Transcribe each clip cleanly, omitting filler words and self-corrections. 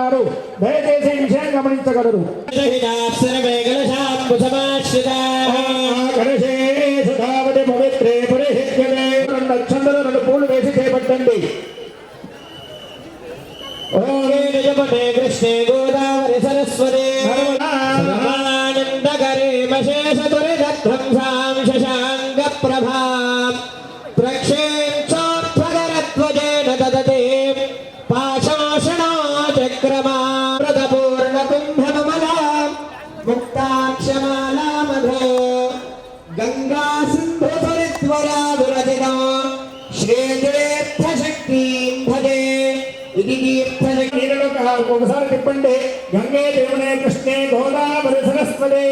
ఉంటారు. దయచేసి ఈ విషయం గమనించగలరు. రెండు అక్షంతలు 2 పూలు వేసి చేపట్టండి. కృష్ణే గోదావరి సరస్వతి శశాంగ ప్రభా ప్రక్షేక్షోత్వగరత్వజేన దదతే పాశోషణో చక్రమా ప్రదపూర్ణ కుంభమలా ముక్తాక్షమాలా మధో గంగా సింధు సరిత్వరా విరచితో శ్రీతీర్థ శక్తిం భజే. ఇది ఒకసారి తిప్పండి. గంగే దేవునే కృష్ణే గోదావరి సరస్వతి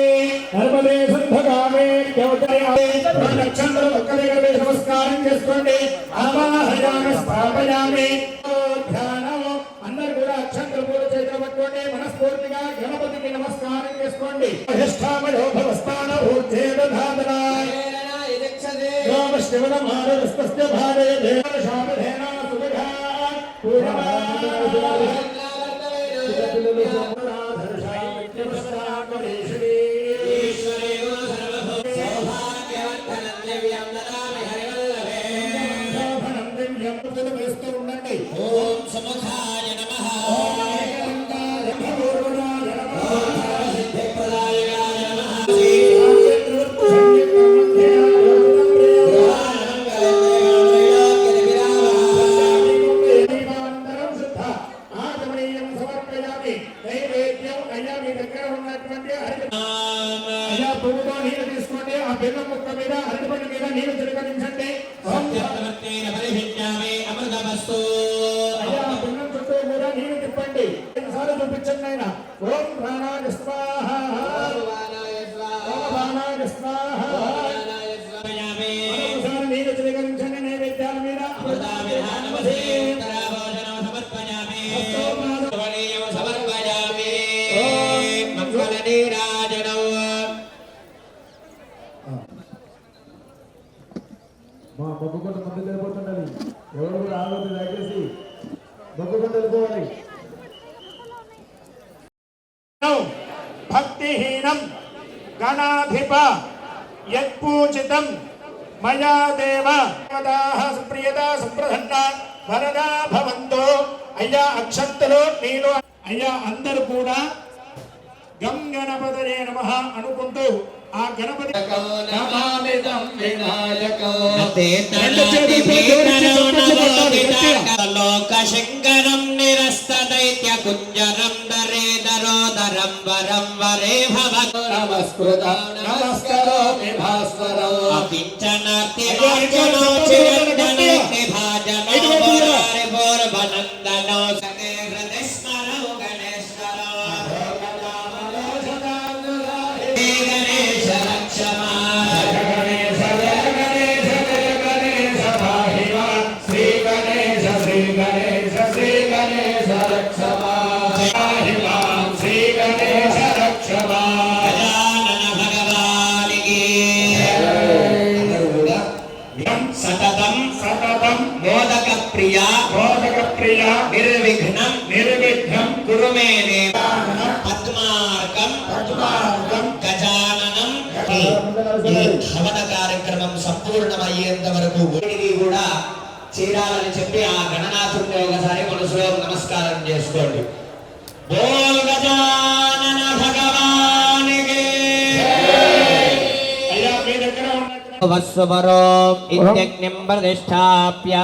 నర్మదే శుద్ధగామే నక్షత్రం ఒక్క దగ్గర నమస్కారం చేసుకోండి. ఆవాహయామి స్థాపయామి. ధ్యానం అందరు కూడా అక్షంతలు పూజ చేతులు పట్టుకోండి. మనస్ఫూర్తిగా గణపతికి నమస్కారం చేసుకోండి. ఉండండి. ఓం సముఖాయ నమః. తీసుకోండి. ఆ బెల్లం ముక్క మీద అరటిపండు మీద నీరు తిరగనించండి. అయ్యా బెల్లం చుట్టూ కూడా నీరు తిప్పండి. 5 సార్లు చూపించండి ఆయన. ఓం ప్రాణాయ స్వాహ, ఓం ప్రాణాయ స్వాహ. ఒకసారి నీరు తిరగనించండి. నైవేద్యాల మీద మా బొగ్గుకొండ ముందుకు వెళ్ళిపోతుండాలి. ఎవరు కూడా ఆలోచన దయచేసి బొగ్గుకొండ వెళ్ళిపోవాలి. భక్తిహీనం గణాధిప యత్పూజితం మయా దేవ సుప్రియత సుప్రసన్న వరదా భవంతో. అయ్యా అక్షంతలు నీళ్ళు. అయ్యా అందరూ కూడా గం గణపతయే నమః అనుకుంటూ ఆ గణపతి లోకశంకరం నిరస్త దైత్య కుంజరం దరేదరోదరం వరం వరే భవ నమస్కృత నమస్కరోమి భాస్వరో అపించనార్తిమార్జనో చిరంజనోక్తి భాజనో బోరారి బోర్వనందనో సదేహృదస్మరో గణేశ్వరో మోదక ప్రియ నిర్విఘ్నం కురు మే దేవ పద్మార్కం గజాననం. ఈ హవన కార్యక్రమం సంపూర్ణమయ్యేంత వరకు కూడా చేరాలని చెప్పి ఆ గణనాథుడిని ఒకసారి మనసులో నమస్కారం చేసుకోండి. బోల్ గజానన భగవానికి. వత్సవరో ఇత్యగ్నిం ప్రతిష్ఠాప్య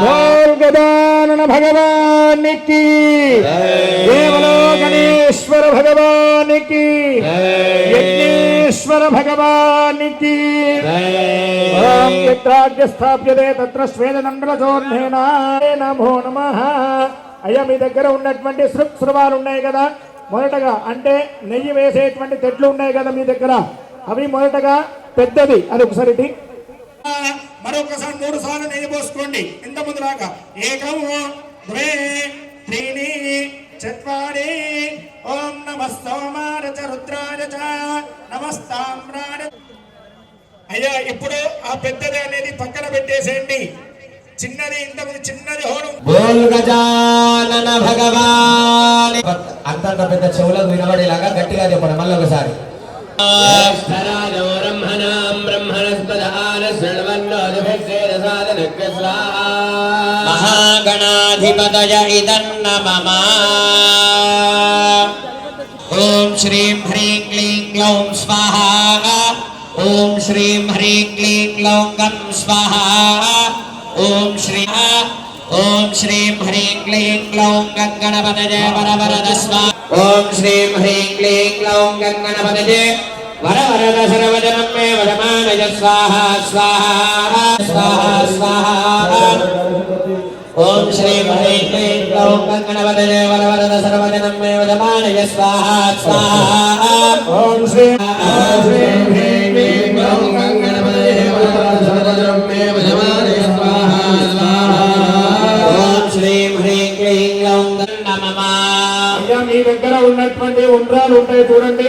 బోల్ గజానన భగవానికి. దేవలో గణేశ్వర భగవానికి, యజ్ఞేశ్వర భగవానికి. ఓం యత్రాజ్య స్థాప్యతే తత్ర స్వేదనండలచోర్ణేన నమో నమః. అయ్యా మీ దగ్గర ఉన్నటువంటి శృవాలు ఉన్నాయి కదా, మొదటగా అంటే నెయ్యి వేసేటువంటి తెడ్లు ఉన్నాయి కదా మీ దగ్గర, అవి మొదటగా పెద్దది అది ఒకసారి మరొకసారి 3 సార్లు నెయ్యి పోసుకోండి. ఇంత ముందులాగా ఏకము ద్వే త్రీణి చత్వారి. ఓం నమస్తోమాయ చ రుద్రాయ చ నమస్తామ్రాయ. అయ్యా ఇప్పుడు ఆ పెద్దది అనేది పక్కన పెట్టేసేయండి. చిన్నది ఇంతకుముందు చిన్నది హోరం. బోల్ గజానన భగవాన్ అంత పెద్ద చెవులకు వినబడేలాగా గట్టిగా చెప్పండి మళ్ళీ ఒకసారి. మహాగణాధిపతయ ఇదన్నమమ. ఓం శ్రీం హ్రీం క్లీం గ్లౌం స్వాహా. ఓం శ్రీం హ్రీం క్లీం గ్లౌం గం స్వాహా. ఓం శ్రీ ఓం శ్రీం హ్రీం క్లీం గ్లౌం గణపతయే వరవరద స్వాహా. ఓం శ్రీం హ్రీం క్లీం గ్లౌం గణపతయే వరవరద సర్వజనం మే వదమానయ స్వాహా స్వాహా స్వాహా స్వాహా. ఓం శ్రీం హ్రీం క్లీం గ్లౌం గణపతయే వరవరద సర్వజనం మే వదమానయ స్వాహా స్వాహా. ఓం శ్రీం హ్రీం క్లీం గ్లౌం గణపతయే వరవరద సర్వజనం మే వదమానయ స్వాహా స్వాహా. ఓం శ్రీం హ్రీం క్లీం గ్లౌం నమః. అయ్యా మీ దగ్గర ఉన్నటువంటి ఉండ్రాలు ఉంటాయి చూడండి.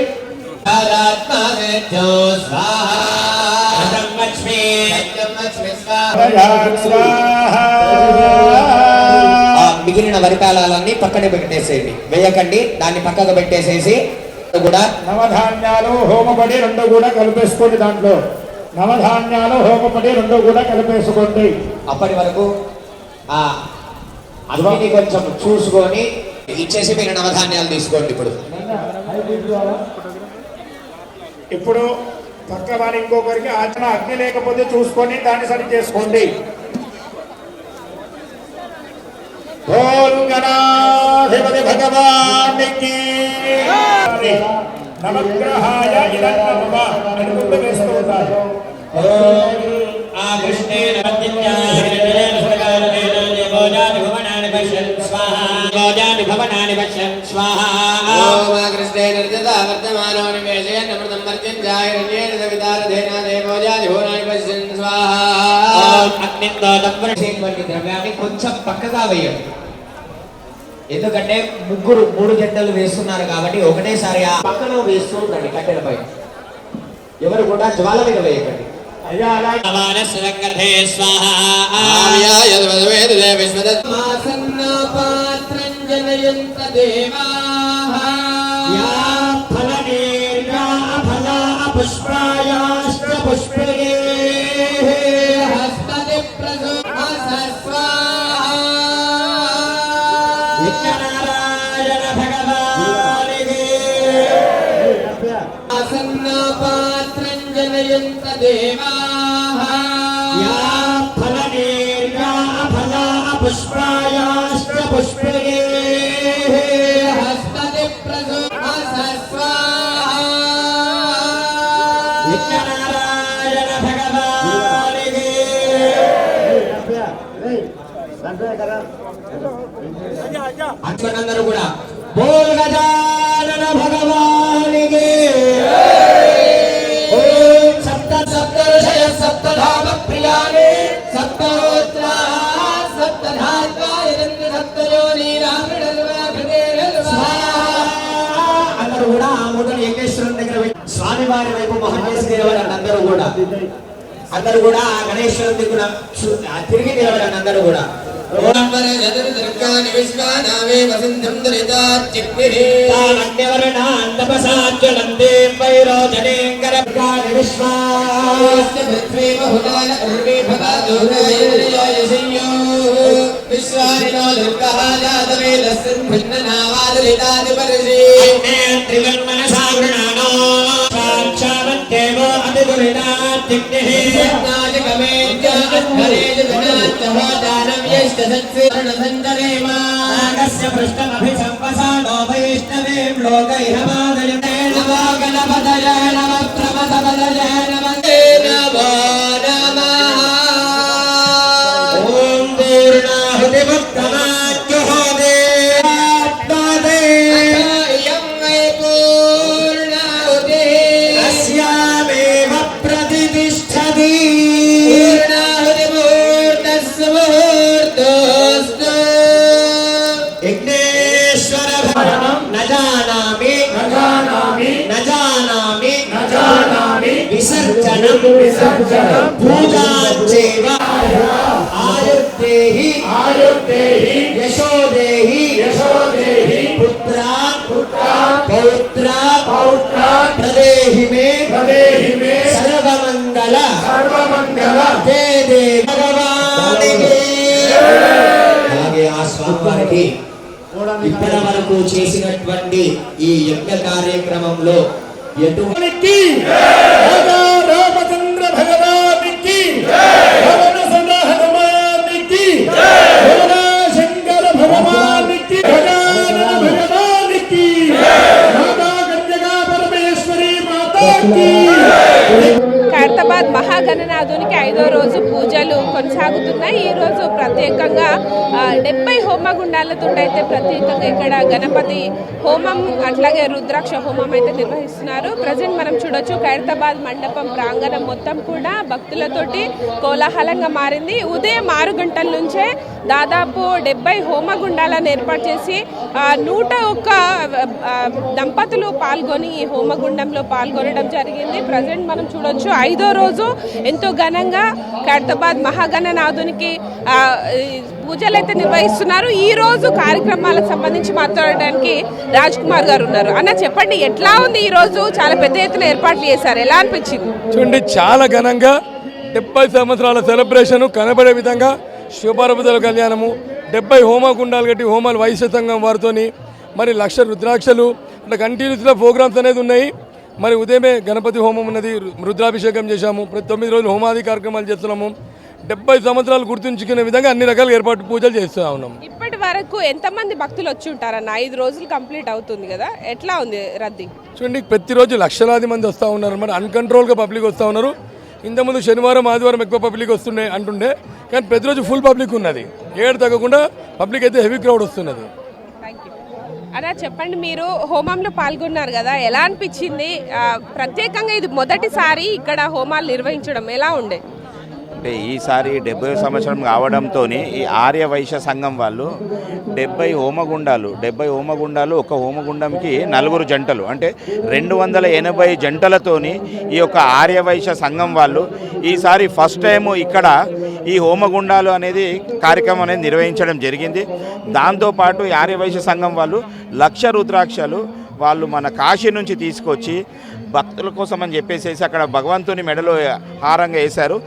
మిగిలిన వరికాలాలన్నీ పక్కన పెట్టేసేయండి, వేయకండి, దాన్ని పక్కకు పెట్టేసేసి కూడా నవధాన్యాలు హోమపడి రెండు కూడా కలిపేసుకోండి. దాంట్లో నవధాన్యాలు హోమపడి రెండు కూడా కలిపేసుకోండి. అప్పటి వరకు ఆ అగ్ని కొంచెం చూసుకొని ఇచ్చేసి మీరు నవధాన్యాలు తీసుకోండి. ఇప్పుడు పక్క వారి ఇంకొకరికి ఆచరణ అగ్ని లేకపోతే చూసుకొని దాన్ని సరి చేసుకోండి. గణాధిపతి భగవానికి నవగ్రహాయ ఇదన్నమమ అనుకుంటూ వేస్తూ ఉంటారు. ఆ కృష్ణేన భవనాని పశ్యన్ స్వాహా. భవనాని పశ్యన్ స్వాహా. ఓం కృష్ణేన వర్తమానో నివేశయన్ అమృతం వర్జన్ జాయరణ్యేన సవితారధేన దేవోజాని భవనాని పశ్యన్ స్వాహా. అగ్నితో దప్పచేటువంటి ద్రవ్యాన్ని కొంచెం పక్కగా వేయండి. ఎందుకంటే మూడు జంటలు వేస్తున్నారు కాబట్టి ఒకటేసారి ఆ పక్కన వేస్తూ ఉండండి. కట్టెలపై ఎవరు కూడా జ్వాల మీద వేయకండి. అయ్యా అలా జనయంత దేవాః యా ఫలనేర్యా ఫలా పుష్పాయాశ్చ పుష్పే హస్తతి ప్రసస్వాహ. విఘ్ననారాయణ భగవానికి అందరూ కూడా బోల్ గజానన భగవానికి. సప్తర్షయ సప్తధామ ప్రియాని సప్తహోత్రా సప్తధాత్వాయ సప్తయోని అందరూ కూడా ఆ మూటను యంగేశ్వరుని దగ్గర స్వామి వారి వైపు మొహం చేసి నిలబడండి. అందరూ కూడా ఆ గణేశ్వరుని దగ్గర తిరిగి నిలబడండి. అందరూ కూడా విసర్జనం పూజాంచేవ ఆయుర్దేహి యశోదేహి పుత్రాన్ జయ దేవి భగవానికి. అలాగే ఆ స్వామివారికి ఇప్పటి వరకు చేసినటువంటి ఈ యజ్ఞ కార్యక్రమంలో ఎటువంటి రామచంద్ర భగవానికి, పవన సదా హనుమానికి, శంకర భగవానికి, గజానన భగవానికి, మాతా కన్యకా పరమేశ్వరి మాతాకి. ఖైరతాబాద్ మహాగణనాథునికి 5వ రోజు పూజలు కొనసాగుతున్నాయి. ఈ రోజు ప్రత్యేకంగా 70 హోమగుండాలతో అయితే ప్రత్యేకంగా ఇక్కడ గణపతి హోమం అట్లాగే రుద్రాక్ష హోమం అయితే నిర్వహిస్తున్నారు. ప్రజెంట్ మనం చూడొచ్చు ఖైరతాబాద్ మండపం ప్రాంగణం మొత్తం కూడా భక్తులతోటి కోలాహలంగా మారింది. ఉదయం 6 గంటల నుంచే దాదాపు 70 హోమగుండాలను ఏర్పాటు చేసి 101 దంపతులు పాల్గొని ఈ హోమగుండంలో పాల్గొనడం జరిగింది. ప్రజెంట్ మనం చూడొచ్చు 5వ రోజు ఎంతో ఘనంగా ఖైరతాబాద్ మహాగణనాథునికి పూజలు అయితే నిర్వహిస్తున్నారు. ఈ రోజు కార్యక్రమాలకు సంబంధించి మాట్లాడడానికి రాజ్ కుమార్ గారు ఉన్నారు. అన్న చెప్పండి, ఎట్లా ఉంది ఈ రోజు? చాలా పెద్ద ఎత్తున ఏర్పాట్లు చేశారు, ఎలా అనిపించింది? చూడండి, చాలా ఘనంగా 70 సంవత్సరాల సెలబ్రేషన్ కనబడే విధంగా శివపార్వతుల కళ్యాణము, 70 హోమగుండాలు కట్టి హోమాలు వైశ్య సంఘం వారితోని మరి 1,00,000 రుద్రాక్షలు అంటే కంటిన్యూస్గా ప్రోగ్రామ్స్ అనేది ఉన్నాయి. మరి ఉదయమే గణపతి హోమం ఉన్నది, రుద్రాభిషేకం చేశాము. ప్రతి 9 రోజులు హోమాది కార్యక్రమాలు చేస్తున్నాము. 70 సంవత్సరాలు గుర్తుంచుకునే విధంగా అన్ని రకాల ఏర్పాటు పూజలు చేస్తూ ఉన్నాం. ఇప్పటి వరకు ఎంతమంది భక్తులు వచ్చి ఉంటారన్న? 5 రోజులు కంప్లీట్ అవుతుంది కదా, ఎట్లా ఉంది రద్దీ? చూడండి, ప్రతిరోజు లక్షలాది మంది వస్తూ ఉన్నారు. మరి అన్కంట్రోల్గా పబ్లిక్ వస్తూ ఉన్నారు. ఇంతకుముందు శనివారం ఆదివారం ఎక్కువ పబ్లిక్ వస్తుండే అంటుండే, కానీ ప్రతిరోజు ఫుల్ పబ్లిక్ ఉన్నది. ఏడు తగ్గకుండా పబ్లిక్ అయితే హెవీ క్రౌడ్ వస్తున్నది. అలా చెప్పండి, మీరు హోమంలో పాల్గొన్నారు కదా, ఎలా అనిపించింది? ప్రత్యేకంగా ఇది మొదటిసారి ఇక్కడ హోమాలు నిర్వహించడం ఎలా ఉండే? అంటే ఈసారి 70వ సంవత్సరం కావడంతో ఈ ఆర్య వైశ్య సంఘం వాళ్ళు 70 హోమగుండాలు ఒక హోమగుండంకి 4 జంటలు అంటే 280 జంటలతోని ఈ యొక్క ఆర్య వైశ్య సంఘం వాళ్ళు ఈసారి ఫస్ట్ టైం ఇక్కడ ఈ హోమగుండాలు అనేది కార్యక్రమం అనేది నిర్వహించడం జరిగింది. దాంతోపాటు ఈ ఆర్య వైశ్య సంఘం వాళ్ళు 1,00,000 రుద్రాక్షలు వాళ్ళు మన కాశీ నుంచి తీసుకొచ్చి భక్తుల కోసం అని చెప్పేసి అక్కడ భగవంతుని మెడలో హారంగా వేశారు.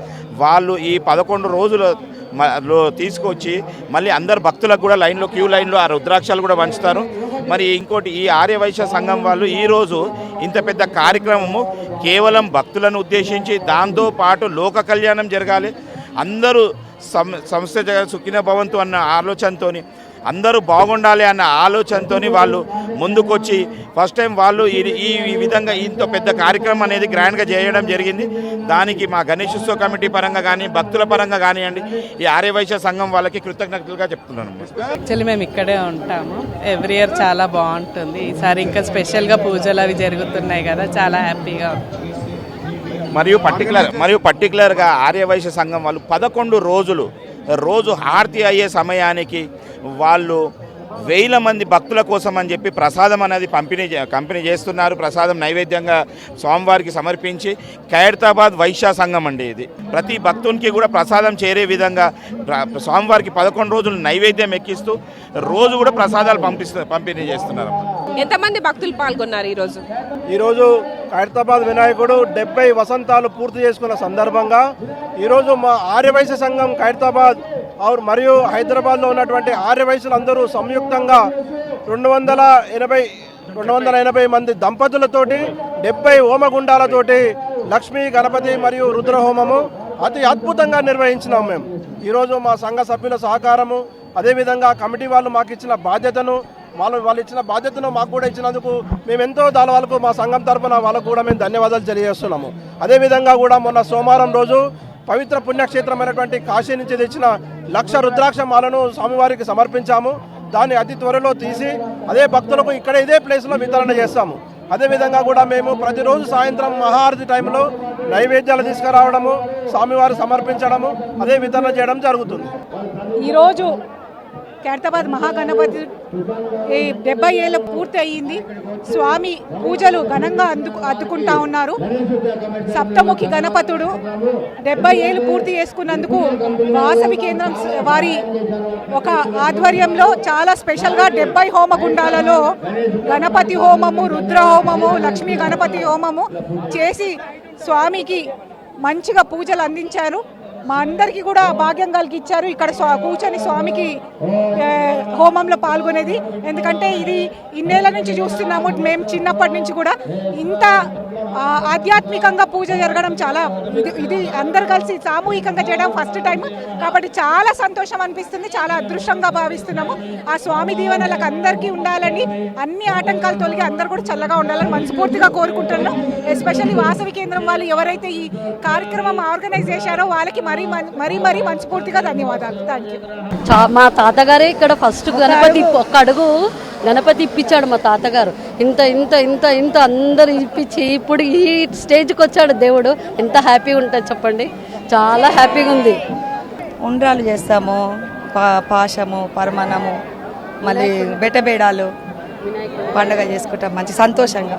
వాళ్ళు ఈ 11 రోజులలో తీసుకొచ్చి మళ్ళీ అందరు భక్తులకు కూడా క్యూ లైన్లో ఆ రుద్రాక్షలు కూడా పంచుతారు. మరి ఇంకోటి, ఈ ఆర్య వైశ్య సంఘం వాళ్ళు ఈరోజు ఇంత పెద్ద కార్యక్రమము కేవలం భక్తులను ఉద్దేశించి, దాంతోపాటు లోక కళ్యాణం జరగాలి, అందరూ సంస్థ సుఖిన భవంతు అన్న ఆలోచనతోని, అందరూ బాగుండాలి అన్న ఆలోచనతో వాళ్ళు ముందుకొచ్చి ఫస్ట్ టైం వాళ్ళు ఈ విధంగా ఇంత పెద్ద కార్యక్రమం అనేది గ్రాండ్గా చేయడం జరిగింది. దానికి మా గణేశోత్సవ కమిటీ పరంగా కానీ భక్తుల పరంగా కానివ్వండి ఈ ఆర్య వైశ్య సంఘం వాళ్ళకి కృతజ్ఞతలుగా చెప్తున్నాను. యాక్చువల్లీ మేము ఇక్కడే ఉంటాము, ఎవ్రీ ఇయర్ చాలా బాగుంటుంది. ఈసారి ఇంకా స్పెషల్గా పూజలు అవి జరుగుతున్నాయి కదా, చాలా హ్యాపీగా ఉంటుంది. మరియు పర్టికులర్గా ఆర్య వైశ్య సంఘం వాళ్ళు 11 రోజు హారతి అయ్యే సమయానికి వాళ్ళు 1000 మంది భక్తుల కోసం అని చెప్పి ప్రసాదం అనేది పంపిణీ చేస్తున్నారు. ప్రసాదం నైవేద్యంగా స్వామివారికి సమర్పించి ఖైరతాబాద్ వైశ్య సంఘం అండి ఇది. ప్రతి భక్తునికి కూడా ప్రసాదం చేరే విధంగా స్వామివారికి 11 రోజులు నైవేద్యం ఎక్కిస్తూ రోజు కూడా ప్రసాదాలు పంపిణీ చేస్తున్నారు. ఎంతమంది భక్తులు పాల్గొన్నారు ఈరోజు? ఖైరతాబాద్ వినాయకుడు 70 వసంతాలు పూర్తి చేసుకున్న సందర్భంగా ఈరోజు మా ఆర్యవైశ్య సంఘం ఖైరతాబాద్ మరియు హైదరాబాద్లో ఉన్నటువంటి ఆర్యవైశ్యులందరూ సంయుక్తంగా 280 మంది దంపతులతోటి 70 హోమగుండాలతోటి లక్ష్మీ గణపతి మరియు రుద్రహోమము అతి అద్భుతంగా నిర్వహించినాం. మేము ఈరోజు మా సంఘ సభ్యుల సహకారము, అదేవిధంగా కమిటీ వాళ్ళు మాకు ఇచ్చిన బాధ్యతను వాళ్ళు ఇచ్చిన బాధ్యతను మాకు కూడా ఇచ్చినందుకు మేము ఎంతో వాళ్ళకు మా సంఘం తరఫున వాళ్ళకు కూడా మేము ధన్యవాదాలు తెలియజేస్తున్నాము. అదేవిధంగా కూడా మొన్న సోమవారం రోజు పవిత్ర పుణ్యక్షేత్రమైనటువంటి కాశీ నుంచి తెచ్చిన 1,00,000 రుద్రాక్ష మాలను స్వామివారికి సమర్పించాము. దాన్ని అతి త్వరలో తీసి అదే భక్తులకు ఇక్కడ ఇదే ప్లేస్లో వితరణ చేస్తాము. అదేవిధంగా కూడా మేము ప్రతిరోజు సాయంత్రం మహాఆరతి టైంలో నైవేద్యాలు తీసుకురావడము, స్వామివారు సమర్పించడము, అదే వితరణ చేయడం జరుగుతుంది. ఈరోజు ఖైరతాబాద్ మహాగణపతి 70 ఏళ్ళు పూర్తి అయ్యింది. స్వామి పూజలు ఘనంగా అద్దుకుంటా ఉన్నారు. సప్తముఖి గణపతుడు 70 ఏళ్ళు పూర్తి చేసుకున్నందుకు వాసవి కేంద్రం వారి ఒక ఆధ్వర్యంలో చాలా స్పెషల్గా 70 హోమగుండాలలో గణపతి హోమము, రుద్ర హోమము, లక్ష్మీ గణపతి హోమము చేసి స్వామికి మంచిగా పూజలు అందించారు. మా అందరికీ కూడా భాగ్యం కలిగించారు ఇక్కడ కూర్చొని స్వామికి హోమంలో పాల్గొనేది. ఎందుకంటే ఇది ఇన్నేళ్ల నుంచి చూస్తున్నాము మేము, చిన్నప్పటి నుంచి కూడా ఇంత ఆధ్యాత్మికంగా పూజ జరగడం చాలా ఇది అందరు కలిసి సామూహికంగా చేయడం ఫస్ట్ టైం. కాబట్టి చాలా సంతోషం అనిపిస్తుంది, చాలా అదృష్టంగా భావిస్తున్నాము. ఆ స్వామి దీవెనలకు అందరికీ ఉండాలని, అన్ని ఆటంకాలు తొలగి అందరూ కూడా చల్లగా ఉండాలని మనస్ఫూర్తిగా కోరుకుంటున్నాం. ఎస్పెషల్లీ వాసవి కేంద్రం వాళ్ళు ఎవరైతే ఈ కార్యక్రమం ఆర్గనైజ్ చేశారో వాళ్ళకి మరీ మనస్ఫూర్తిగా ధన్యవాదాలు. Thank you. మా తాతగారే ఇక్కడ ఫస్ట్ గణపతి ఒక్క అడుగు గణపతి ఇప్పించాడు మా తాతగారు. ఇంత ఇంత ఇంత ఇంత అందరు ఇప్పించి ఇప్పుడు ఈ స్టేజ్కి వచ్చాడు దేవుడు. ఎంత హ్యాపీగా ఉంటుంది చెప్పండి, చాలా హ్యాపీగా ఉంది. ఉండ్రాలు చేస్తాము, పాశము, పరమాన్నము, మళ్ళీ బెట్టబేడాలు పండుగ చేసుకుంటాం మంచి సంతోషంగా.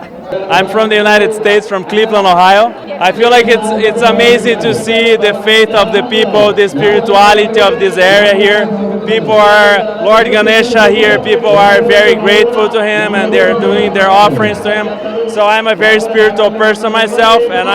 I'm from the United States, from Cleveland, Ohio. I feel like it's amazing to see the faith of the people, the spirituality of this area here. People are, Lord Ganesha here, people are very grateful to him and they're doing their offerings to him. So I'm a very spiritual person myself, and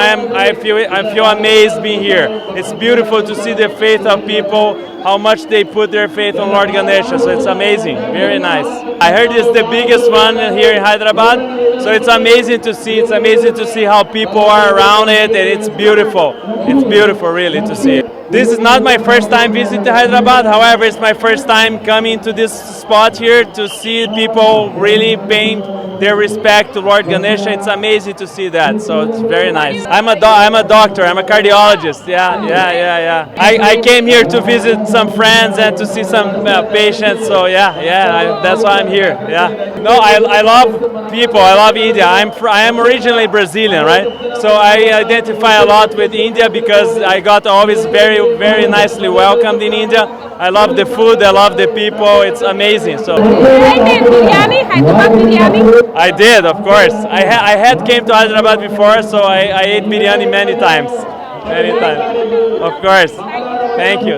I feel amazed being here. It's beautiful to see the faith of people, how much they put their faith on Lord Ganesha. So it's amazing, very nice. I heard it's the biggest one here in Hyderabad, so it's amazing to see. It's amazing to see how people are around it, and it's beautiful. It's beautiful, really, to see it. This is not my first time visiting Hyderabad. However, it's my first time coming to this spot here to see people really paying their respect to Lord Ganesha. It's amazing to see that. So it's very nice. I'm a doctor. I'm a cardiologist. Yeah. I came here to visit some friends and to see some patients. So that's why I'm here. Yeah. No, I love people. I love India. I am originally Brazilian, right? So I identify a lot with India because I got always very, very nicely welcomed in India. I love the food. I love the people. It's amazing. So biryani, Hyderabad biryani. I did, of course. I had came to Hyderabad before, so I ate biryani many times. Of course. Thank you.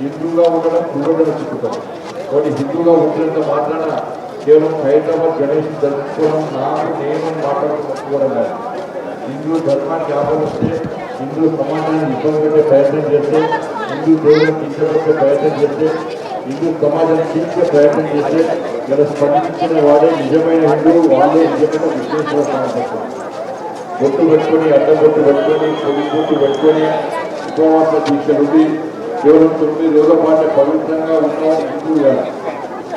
హిందూగా ఉండడం పూర్వజన చిక్కుతాం కాబట్టి హిందూగా ఉంటున్నంత మాత్రాన కేవలం హైదరాబాద్ గణేష్ జరుపుకోవడం నేను మాట్లాడుకోవడం కాదు. హిందూ ధర్మాన్ని ఆపరిస్తే, హిందూ సమాజాన్ని ఇబ్బంది పెట్టే ప్రయత్నం చేస్తే, హిందూ దేవుని కించబెట్టే ప్రయత్నం చేస్తే, హిందూ సమాజాన్ని కించే ప్రయత్నం చేస్తే ఇలా స్పందించిన వాడే నిజమైన హిందువు, వాళ్ళే నిజమైన విశ్లేషణ సాధిస్తారు. బొట్టు పెట్టుకొని, అడ్డబొట్టు పెట్టుకొని, పొడి బొట్టు పెట్టుకొని ఉపవాస దీక్షలుండి కేవలం 9 రోజుల పాటు పవిత్రంగా ఉన్నవాడు హిందువు కాదు.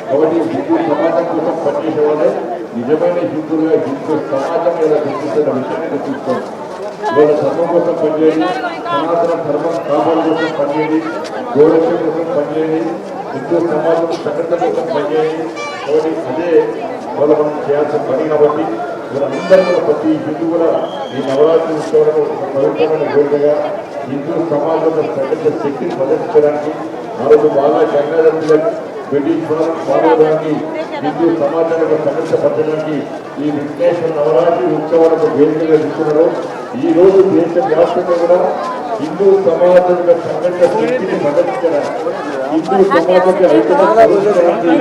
కాబట్టి హిందూ సమాజం కోసం పనిచేసే వాళ్ళే నిజమైన హిందువులుగా హిందూ సమాజం ఇలా గుర్తిస్తున్న విషయాన్ని చూసుకోండి. ఇవాళ ధర్మం కోసం పనిచేయండి, సనాతన ధర్మం కాపాడు కోసం పనిచేయండి, గౌరవం కోసం పనిచేయండి, హిందూ సమాజం సంఘటన కోసం పనిచేయండి. కాబట్టి అదే వాళ్ళ మనం చేయాల్సిన పని. కాబట్టి వీళ్ళందరూ కూడా ప్రతి హిందూ కూడా ఈ నవరాత్రి ఉత్సవాలను ఒక పవిత్రమైన వేడుకగా హిందూ సమాజంలో సంఘటన శక్తిని ప్రదర్శించడానికి, ఆ రోజు బాగా గంగాధర బ్రిటిష్ వాళ్ళని పాల్గొనడానికి, హిందూ సమాజంలో సంఘర్షపరచడానికి ఈ విఘ్నేశ్వర నవరాత్రి ఉత్సవాలకు వేదికగా తీసుకున్నారు. ఈ రోజు దేశవ్యాప్తంగా కూడా హిందూ సమాజంలో సంఘర్ష శక్తిని ప్రదర్శించడానికి, హిందూ సమాజానికి ఐక్యత ప్రదర్శించడానికి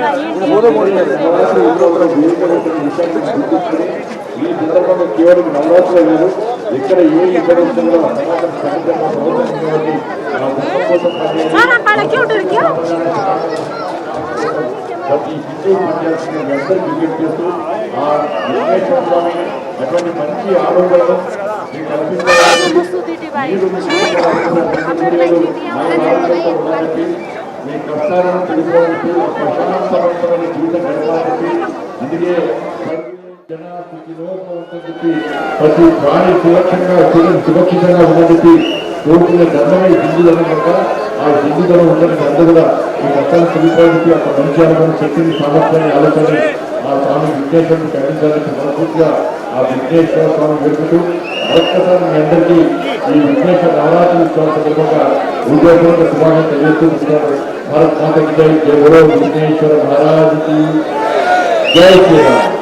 నవరాత్రి ఉత్సవాల వేదికగా ఉంటున్న విషయాన్ని గుర్తించుకుని ఈ సందర్భంగా కేవలం నవరాత్రులు లేదు, ఎక్కడ ఏ ఇబ్బంది ఉంటుందో సమాజం సంఘటన కాబట్టి ఆ ధర్మం కోసం ప్రతి హిందూ విద్యార్థిని అందరూ విజ్ఞప్తి చేస్తూ ఆ విఘ్నేశ్వర స్వామి అటువంటి మంచి ఆరోగ్యాలను మీకు కల్పించాలని, మీరు ఉండాలని, మీ కష్టాలను తెలుసుకోవాలని, ప్రశాంతవంతమైన జీవితం గడపాలని, అందుకే ప్రతి ప్రాణి సురక్షితంగా ఉందని కోరుకునే ధర్మమే హిందూ ధర్మం కనుక ఆ హిందూ ధర్మం ఉండడానికి అందరూ కూడా ఈ కష్టాలను తెలుసుకోవడానికి ఒక మంచి అనుభవం శక్తిని సామర్థ్యాన్ని ఆలోచనని ఆ స్వామి విఘ్నేశ్వరుడికి అందించాలని మనస్ఫూర్తిగా ఆ విఘ్నేశ్వర స్వామి వేడుకుంటూ మరొక్కసారి మీ అందరికీ ఈ విఘ్నేశ్వర నవరాత్రి ఉత్సవం సందర్భంగా ఉద్యోగపూర్వక శుభాకాంక్షలు తెలియజేస్తున్నారు. భారత్ మాతకి జై, జై బోలో విఘ్నేశ్వర మహారాజుకి జై శ్రీరామ్.